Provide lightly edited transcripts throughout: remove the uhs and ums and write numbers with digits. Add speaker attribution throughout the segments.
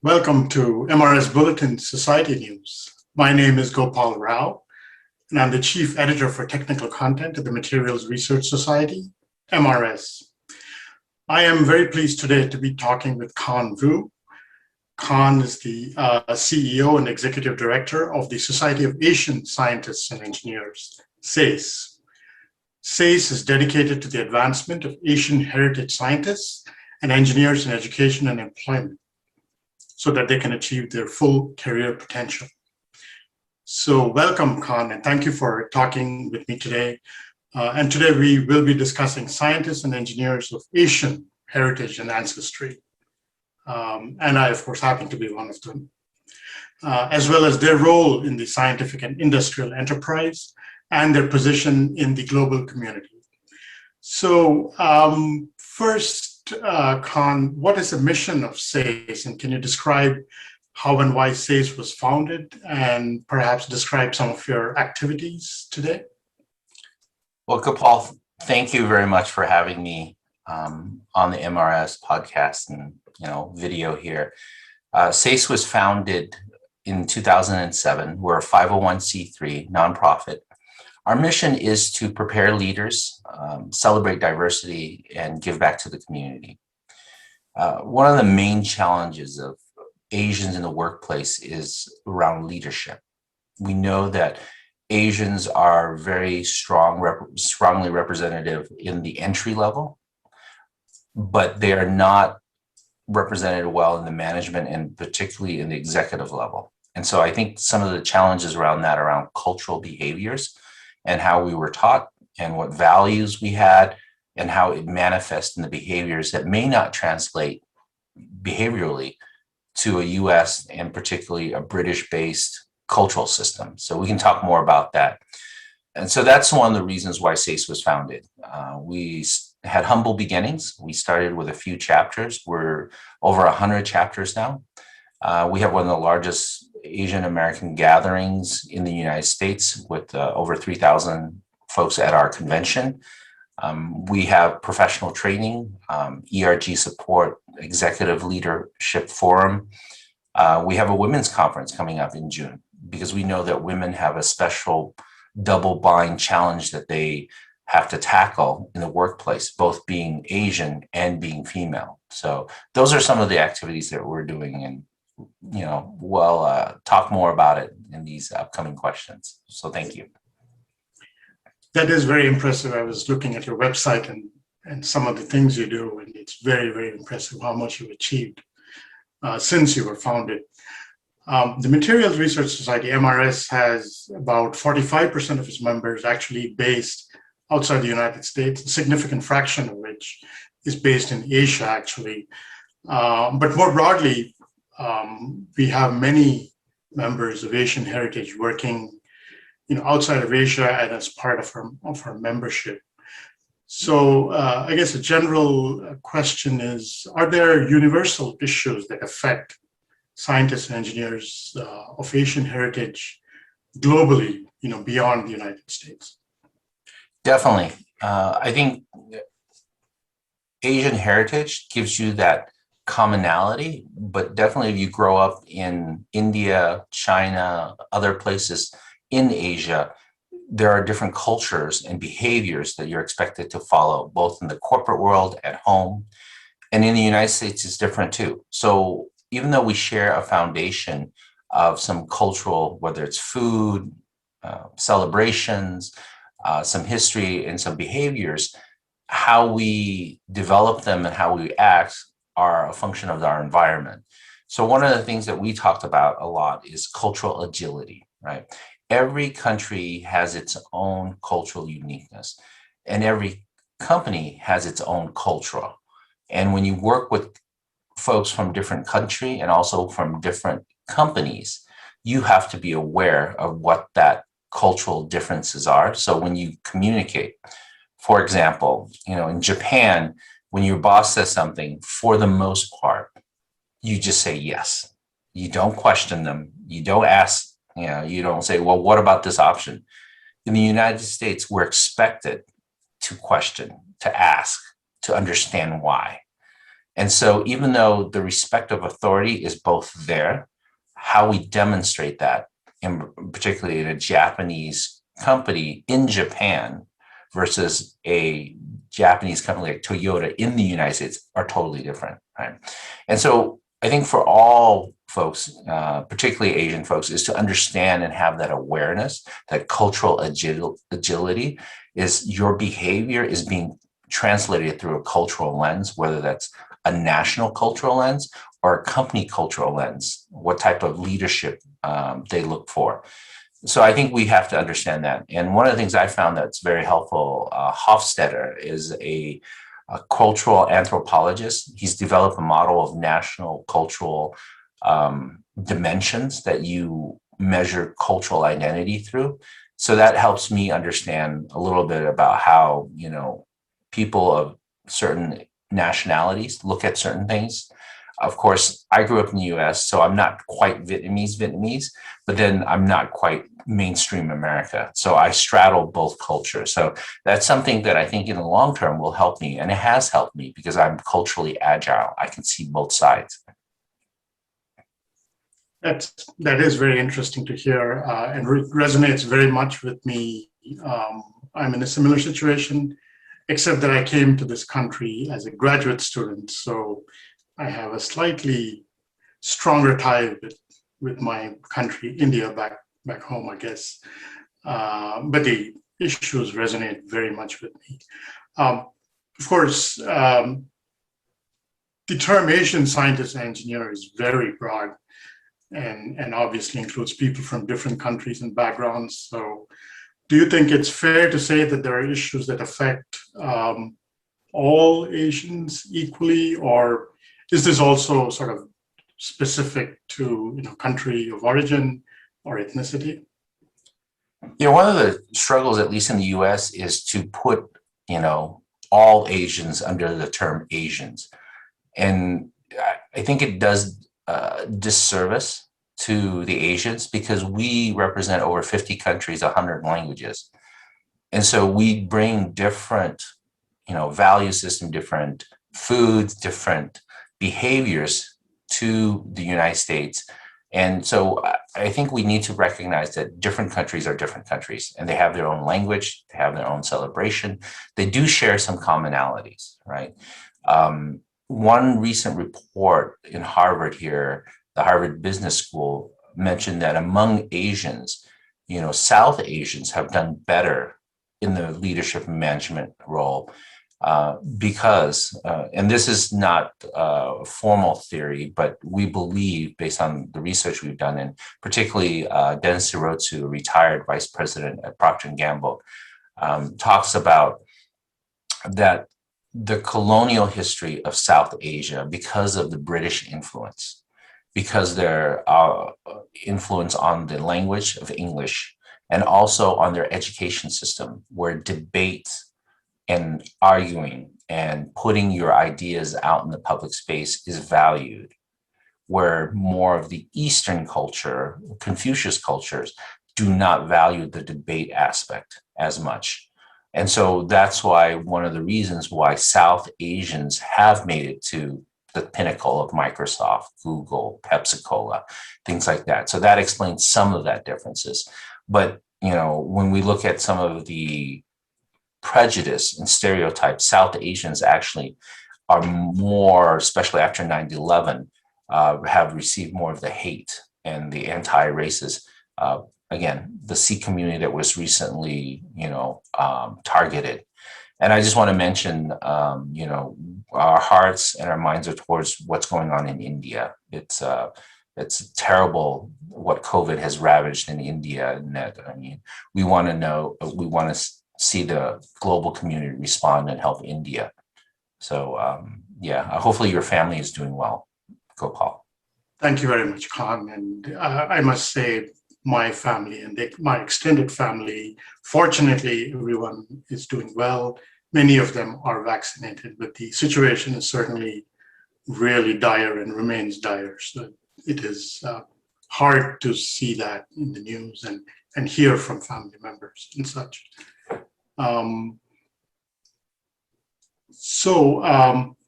Speaker 1: Welcome to MRS Bulletin Society News. My name is Gopal Rao, and I'm the Chief Editor for Technical Content at the Materials Research Society, MRS. I am very pleased today to be talking with Khánh Vũ. Khánh is the CEO and Executive Director of the Society of Asian Scientists and Engineers, SASE. SASE is dedicated to the advancement of Asian heritage scientists and engineers in education and employment, so that they can achieve their full career potential. So welcome, Khánh, and thank you for talking with me today. And today we will be discussing scientists and engineers of Asian heritage and ancestry. And I, of course, happen to be one of them, as well as their role in the scientific and industrial enterprise and their position in the global community. So first, Khánh, what is the mission of SASE, and can you describe how and why SASE was founded, and perhaps describe some of your activities today?
Speaker 2: Well, Gopal, thank you very much for having me on the MRS podcast and video here. SASE was founded in 2007. We're a 501c3 nonprofit. Our mission is to prepare leaders, celebrate diversity, and give back to the community. One of the main challenges of Asians in the workplace is around leadership. We know that Asians are very strongly representative in the entry level, but they are not represented well in the management and particularly in the executive level. And so I think some of the challenges around that, around cultural behaviors, and how we were taught and what values we had and how it manifests in the behaviors that may not translate behaviorally to a US and particularly a British-based cultural system. So we can talk more about that. And so that's one of the reasons why SASE was founded. We had humble beginnings. We started with a few chapters. We're over 100 chapters now. We have one of the largest Asian American gatherings in the United States with over 3,000 folks at our convention. We have professional training, ERG support, executive leadership forum. We have a women's conference coming up in June because we know that women have a special double-bind challenge that they have to tackle in the workplace, both being Asian and being female. So those are some of the activities that we're doing, and we'll talk more about it in these upcoming questions. So thank you.
Speaker 1: That is very impressive. I was looking at your website and some of the things you do, and it's very, very impressive how much you've achieved since you were founded. The Materials Research Society, MRS, has about 45% of its members actually based outside the United States, a significant fraction of which is based in Asia, actually. But more broadly, we have many members of Asian heritage working outside of Asia and as part of our membership. So I guess a general question is, are there universal issues that affect scientists and engineers of Asian heritage globally, beyond the United States?
Speaker 2: Definitely. I think Asian heritage gives you that commonality, but definitely if you grow up in India, China, other places in Asia, there are different cultures and behaviors that you're expected to follow, both in the corporate world, at home, and in the United States it's different too. So even though we share a foundation of some cultural, whether it's food, celebrations, some history and some behaviors, how we develop them and how we act are a function of our environment. So one of the things that we talked about a lot is cultural agility, right? Every country has its own cultural uniqueness, and every company has its own culture. And when you work with folks from different countries and also from different companies, you have to be aware of what that cultural differences are. So when you communicate, for example, in Japan, when your boss says something, for the most part, you just say yes. You don't question them. You don't ask, you don't say, well, what about this option? In the United States, we're expected to question, to ask, to understand why. And so even though the respect of authority is both there, how we demonstrate that, particularly in a Japanese company in Japan versus a Japanese company like Toyota in the United States, are totally different, right? And so I think for all folks, particularly Asian folks, is to understand and have that awareness, that cultural agility is your behavior is being translated through a cultural lens, whether that's a national cultural lens or a company cultural lens, what type of leadership they look for. So I think we have to understand that. And one of the things I found that's very helpful, Hofstadter is a cultural anthropologist. He's developed a model of national cultural dimensions that you measure cultural identity through. So that helps me understand a little bit about how, people of certain nationalities look at certain things. Of course, I grew up in the US, so I'm not quite Vietnamese, but then I'm not quite mainstream America. So I straddle both cultures. So that's something that I think in the long term will help me. And it has helped me because I'm culturally agile. I can see both sides.
Speaker 1: That is very interesting to hear and resonates very much with me. I'm in a similar situation, except that I came to this country as a graduate student. So I have a slightly stronger tie with my country, India, back home, I guess. But the issues resonate very much with me. Of course, the term Asian scientist and engineer is very broad and obviously includes people from different countries and backgrounds. So do you think it's fair to say that there are issues that affect all Asians equally, or is this also sort of specific to country of origin or ethnicity?
Speaker 2: One of the struggles, at least in the US, is to put, all Asians under the term Asians. And I think it does disservice to the Asians because we represent over 50 countries, 100 languages. And so we bring different, value system, different foods, different behaviors to the United States. And so I think we need to recognize that different countries are different countries and they have their own language, they have their own celebration. They do share some commonalities, right? One recent report in Harvard here, the Harvard Business School, mentioned that among Asians, South Asians have done better in the leadership and management role because, and this is not a formal theory, but we believe based on the research we've done, and particularly Dennis Sirotsu, retired vice president at Procter & Gamble, talks about that the colonial history of South Asia, because of the British influence, because their influence on the language of English, and also on their education system, where debate and arguing and putting your ideas out in the public space is valued, where more of the Eastern culture, Confucius cultures, do not value the debate aspect as much. And so that's why one of the reasons why South Asians have made it to the pinnacle of Microsoft, Google, Pepsi-Cola, things like that. So that explains some of that differences. But, when we look at some of the prejudice and stereotypes, South Asians actually are more, especially after 9/11, have received more of the hate and the anti-racist. Again, the Sikh community that was recently, targeted. And I just want to mention, our hearts and our minds are towards what's going on in India. It's terrible what COVID has ravaged in India. And that, we want to see the global community respond and help India. So, hopefully your family is doing well, Gopal.
Speaker 1: Thank you very much, Khan. And I must say, my family and my extended family, fortunately, everyone is doing well. Many of them are vaccinated, but the situation is certainly really dire and remains dire. So it is hard to see that in the news and hear from family members and such.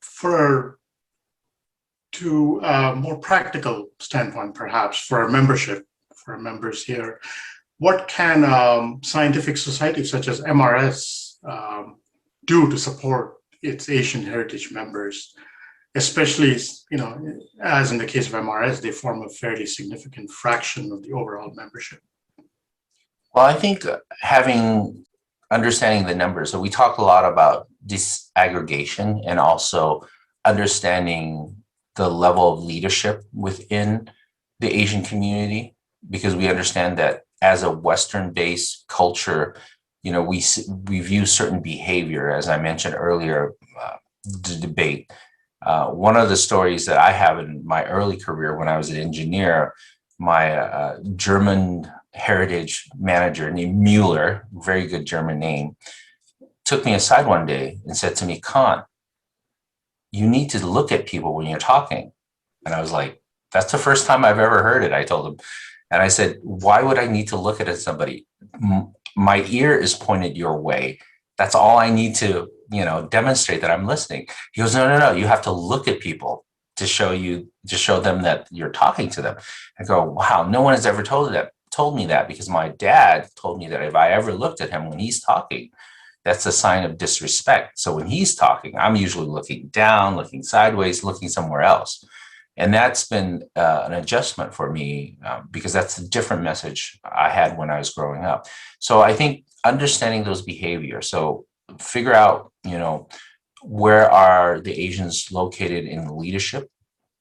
Speaker 1: For to a more practical standpoint, perhaps for our membership, for our members here, what can scientific societies such as MRS do to support its Asian heritage members, especially, as in the case of MRS, they form a fairly significant fraction of the overall membership?
Speaker 2: Well, I think understanding the numbers. So we talked a lot about disaggregation and also understanding the level of leadership within the Asian community, because we understand that as a Western-based culture, we view certain behavior, as I mentioned earlier, the debate. One of the stories that I have in my early career when I was an engineer, my German heritage manager named Mueller, very good German name, took me aside one day and said to me, "Khan, you need to look at people when you're talking." And I was like, "That's the first time I've ever heard it," I told him. And I said, "Why would I need to look at somebody? My ear is pointed your way. That's all I need to, demonstrate that I'm listening." He goes, No. You have to look at people to show them that you're talking to them." I go, "Wow, no one has ever told me that, because my dad told me that if I ever looked at him when he's talking, that's a sign of disrespect. So when he's talking, I'm usually looking down, looking sideways, looking somewhere else." And that's been an adjustment for me, because that's a different message I had when I was growing up. So I think understanding those behaviors. So figure out, where are the Asians located in leadership?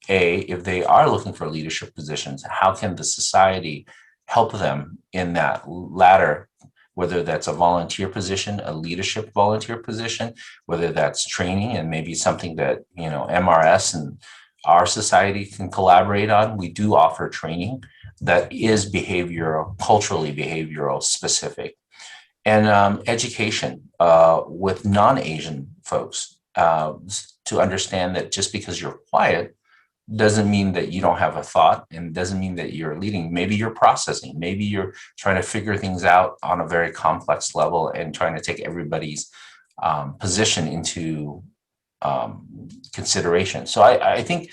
Speaker 2: If they are looking for leadership positions, how can the society help them in that ladder, whether that's a volunteer position, a leadership volunteer position, whether that's training and maybe something that, MRS and our society can collaborate on. We do offer training that is culturally behavioral specific. And education with non-Asian folks to understand that just because you're quiet doesn't mean that you don't have a thought, and doesn't mean that you're leading. Maybe you're processing, maybe you're trying to figure things out on a very complex level and trying to take everybody's position into consideration. So I think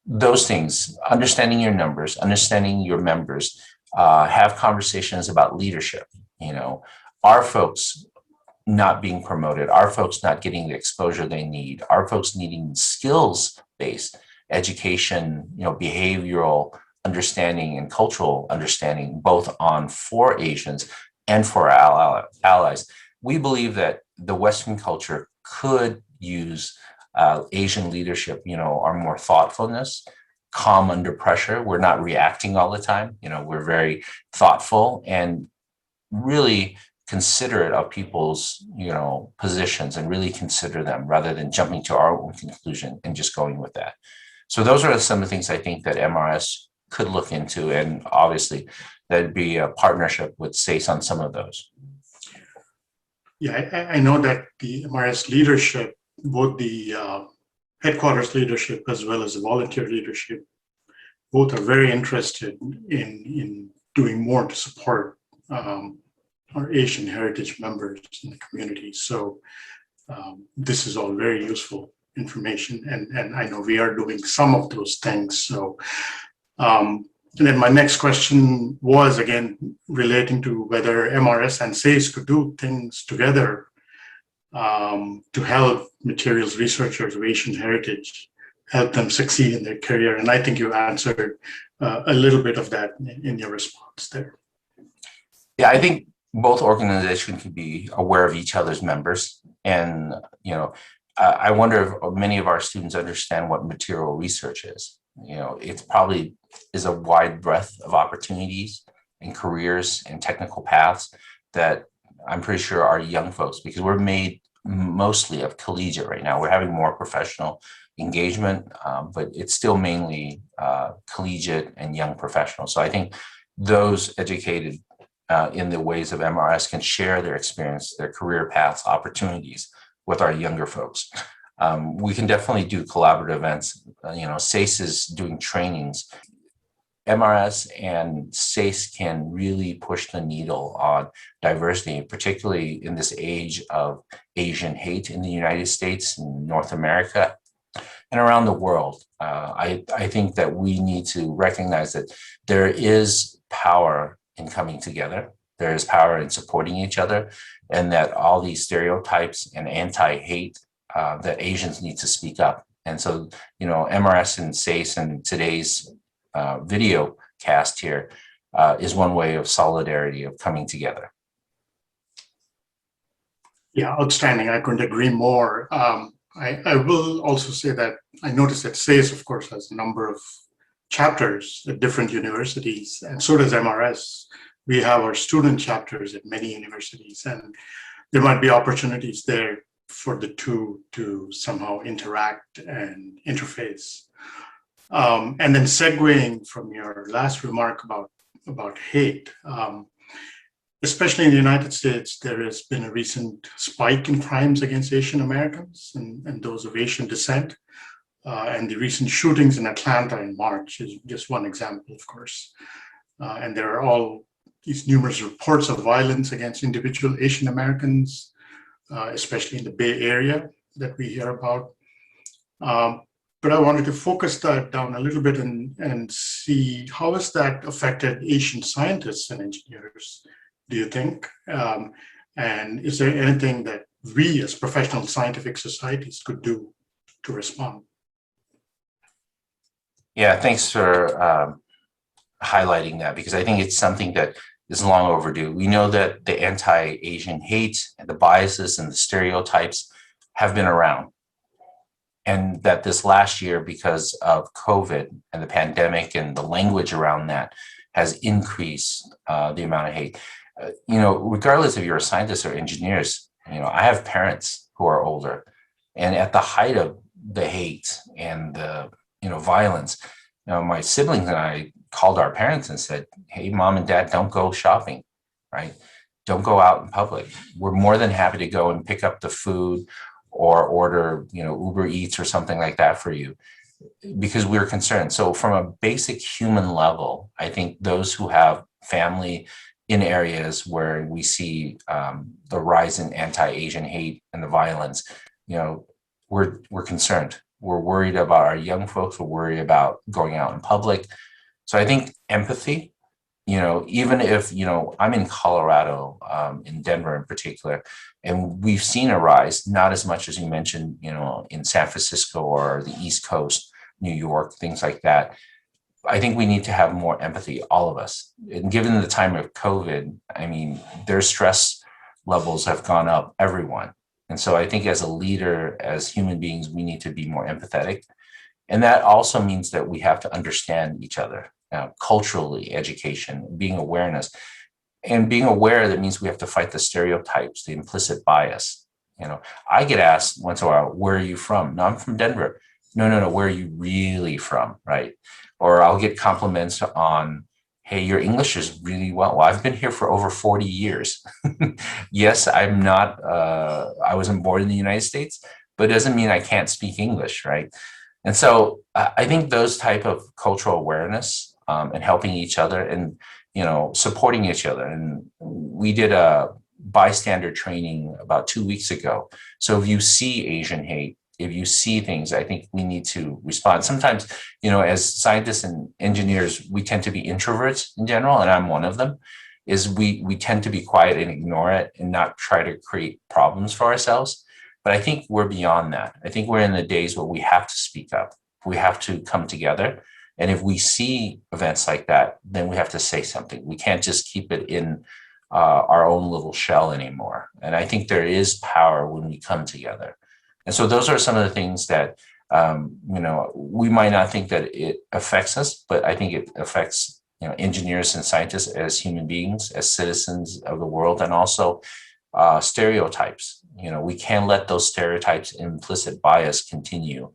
Speaker 2: those things, understanding your numbers, understanding your members, have conversations about leadership. Our folks not being promoted, our folks not getting the exposure they need, our folks needing skills-based education, behavioral understanding and cultural understanding, both for Asians and for our allies. We believe that the Western culture could use Asian leadership, our more thoughtfulness, calm under pressure. We're not reacting all the time. We're very thoughtful and really considerate of people's, positions, and really consider them rather than jumping to our own conclusion and just going with that. So those are some of the things I think that MRS could look into, and obviously that'd be a partnership with SASE on some of those.
Speaker 1: Yeah, I know that the MRS leadership, both the headquarters leadership as well as the volunteer leadership, both are very interested in doing more to support our Asian heritage members in the community. So this is all very useful information, and I know we are doing some of those things. So, and then my next question was again relating to whether MRS and SASE could do things together to help materials researchers of Asian heritage, help them succeed in their career. And I think you answered a little bit of that in your response there.
Speaker 2: Yeah, I think both organizations can be aware of each other's members. And, I wonder if many of our students understand what material research is. It probably is a wide breadth of opportunities and careers and technical paths that I'm pretty sure our young folks, because we're made mostly of collegiate right now. We're having more professional engagement, but it's still mainly collegiate and young professionals. So I think those educated in the ways of MRS can share their experience, their career paths, opportunities with our younger folks. We can definitely do collaborative events. SASE is doing trainings. MRS and SASE can really push the needle on diversity, particularly in this age of Asian hate in the United States and North America. and around the world. I think that we need to recognize that there is power in coming together. There is power in supporting each other, and that all these stereotypes and anti-hate, that Asians need to speak up. And so, MRS and SASE and today's video cast here is one way of solidarity, of coming together.
Speaker 1: Yeah, outstanding. I couldn't agree more. I will also say that I noticed that SASE, of course, has a number of chapters at different universities, and so does MRS. We have our student chapters at many universities, and there might be opportunities there for the two to somehow interact and interface. And then segueing from your last remark about hate, especially in the United States, there has been a recent spike in crimes against Asian Americans and those of Asian descent. And the recent shootings in Atlanta in March is just one example, of course. And there are all these numerous reports of violence against individual Asian Americans, especially in the Bay Area, that we hear about. But I wanted to focus that down a little bit and see how has that affected Asian scientists and engineers, do you think? And is there anything that we as professional scientific societies could do to respond?
Speaker 2: Yeah, thanks for highlighting that, because I think it's something that is long overdue. We know that the anti-Asian hate and the biases and the stereotypes have been around. And that this last year, because of COVID and the pandemic and the language around that, has increased the amount of hate. Regardless if you're a scientist or engineers, I have parents who are older, and at the height of the hate and the violence, my siblings and I called our parents and said, "Hey, mom and dad, don't go shopping, right? Don't go out in public. We're more than happy to go and pick up the food or order, Uber Eats or something like that for you," because we're concerned. So from a basic human level, I think those who have family in areas where we see the rise in anti-Asian hate and the violence, we're concerned. We're worried about our young folks. We're worried about going out in public. So I think empathy, even if, I'm in Colorado, in Denver in particular, and we've seen a rise, not as much as you mentioned, in San Francisco or the East Coast, New York, things like that. I think we need to have more empathy, all of us. And given the time of COVID, their stress levels have gone up, everyone. And so I think as a leader, as human beings, we need to be more empathetic. And that also means that we have to understand each other, culturally, education, being awareness. And being aware, that means we have to fight the stereotypes, the implicit bias. I get asked once in a while, "Where are you from?" "No, I'm from Denver." No, where are you really from, right? Or I'll get compliments on, "Hey, your English is really well." I've been here for over 40 years. Yes, I'm not, I wasn't born in the United States, but it doesn't mean I can't speak English, right? And so I think those type of cultural awareness, and helping each other and, supporting each other. And we did a bystander training about 2 weeks ago. So if you see Asian hate, if you see things, I think we need to respond. Sometimes, as scientists and engineers, we tend to be introverts in general, and I'm one of them, is we tend to be quiet and ignore it and not try to create problems for ourselves. But I think we're beyond that. I think we're in the days where we have to speak up. We have to come together. And if we see events like that, then we have to say something. We can't just keep it in our own little shell anymore. And I think there is power when we come together. And so those are some of the things that, we might not think that it affects us, but I think it affects, engineers and scientists as human beings, as citizens of the world, and also stereotypes. We can't let those stereotypes and implicit bias continue.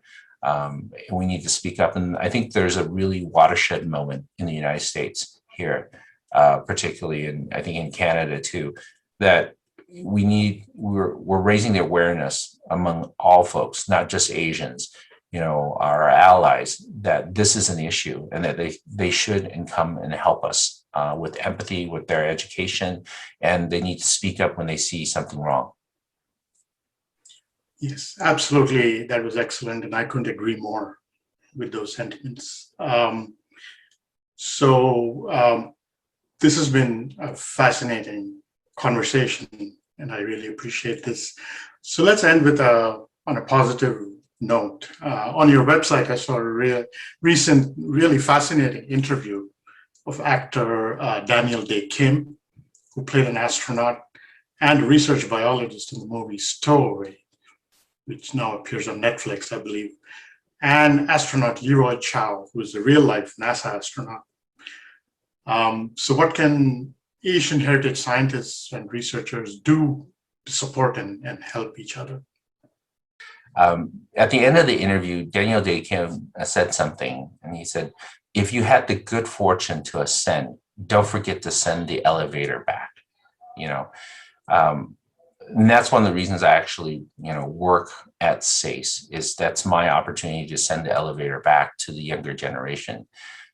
Speaker 2: We need to speak up. And I think there's a really watershed moment in the United States here, particularly, and I think in Canada too, that we're raising the awareness among all folks, not just Asians, our allies, that this is an issue and that they should and come and help us with empathy, with their education, and they need to speak up when they see something wrong.
Speaker 1: Yes, absolutely. That was excellent, and I couldn't agree more with those sentiments. So this has been a fascinating conversation, and I really appreciate this. So let's end with on a positive note. On your website, I saw a recent, really fascinating interview of actor Daniel Day Kim, who played an astronaut and research biologist in the movie Stowaway, which now appears on Netflix, I believe, and astronaut Leroy Chow, who is a real-life NASA astronaut. So what can Asian heritage scientists and researchers do to support and help each other?
Speaker 2: At the end of the interview, Daniel Day Kim said something, and he said, if you had the good fortune to ascend, don't forget to send the elevator back, you know. And that's one of the reasons I actually, work at SASE, is that's my opportunity to send the elevator back to the younger generation.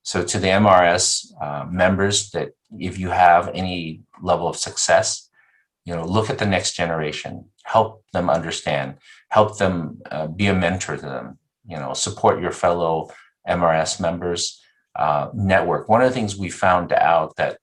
Speaker 2: So to the MRS members, that if you have any level of success, look at the next generation, help them understand, help them be a mentor to them, support your fellow MRS members, network. One of the things we found out that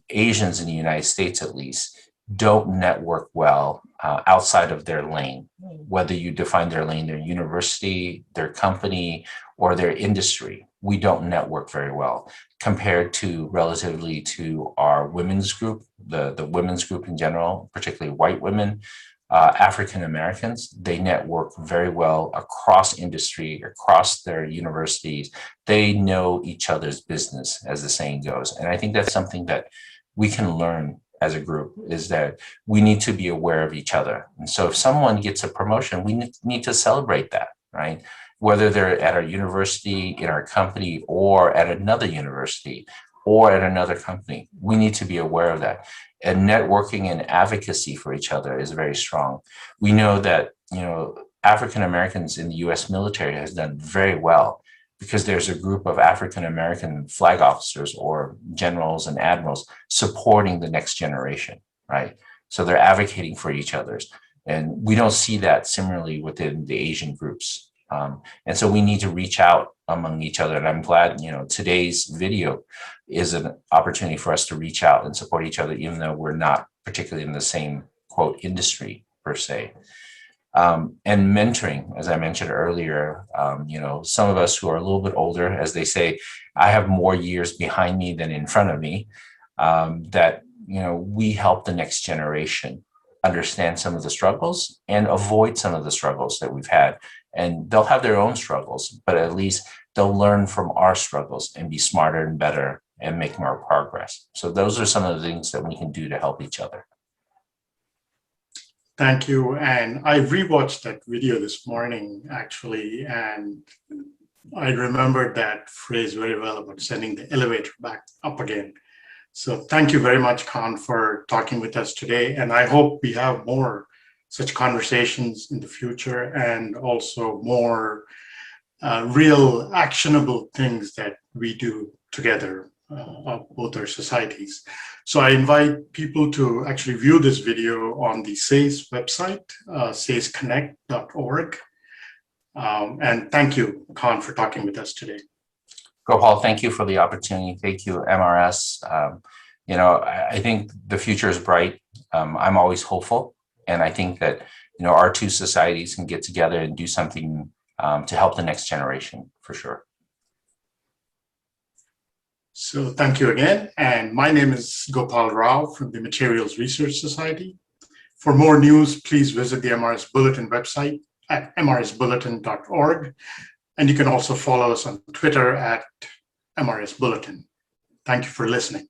Speaker 2: Asians in the United States, at least, don't network well outside of their lane, whether you define their lane, their university, their company, or their industry. We don't network very well compared to relatively to our women's group, the women's group in general, particularly white women, African Americans. They network very well across industry, across their universities. They know each other's business, as the saying goes. And I think that's something that we can learn as a group, is that we need to be aware of each other. And so if someone gets a promotion, we need to celebrate that, right? Whether they're at our university, in our company, or at another university, or at another company, we need to be aware of that. And networking and advocacy for each other is very strong. We know that, African Americans in the US military has done very well, because there's a group of African American flag officers or generals and admirals supporting the next generation, right? So they're advocating for each other's. And we don't see that similarly within the Asian groups. And so we need to reach out among each other. And I'm glad, today's video is an opportunity for us to reach out and support each other, even though we're not particularly in the same, quote, industry per se. And mentoring, as I mentioned earlier, some of us who are a little bit older, as they say, I have more years behind me than in front of me, that, we help the next generation understand some of the struggles and avoid some of the struggles that we've had. And they'll have their own struggles, but at least they'll learn from our struggles and be smarter and better and make more progress. So those are some of the things that we can do to help each other.
Speaker 1: Thank you. And I rewatched that video this morning, actually, and I remembered that phrase very well about sending the elevator back up again. So thank you very much, Khan, for talking with us today. And I hope we have more such conversations in the future, and also more real actionable things that we do together of both our societies. So I invite people to actually view this video on the SASE website, saseconnect.org. And thank you, Khan, for talking with us today.
Speaker 2: Gopal, thank you for the opportunity. Thank you, MRS. I think the future is bright. I'm always hopeful. And I think that, our two societies can get together and do something to help the next generation, for sure.
Speaker 1: So thank you again. And my name is Gopal Rao from the Materials Research Society. For more news, please visit the MRS Bulletin website at mrsbulletin.org. And you can also follow us on Twitter at MRS Bulletin. Thank you for listening.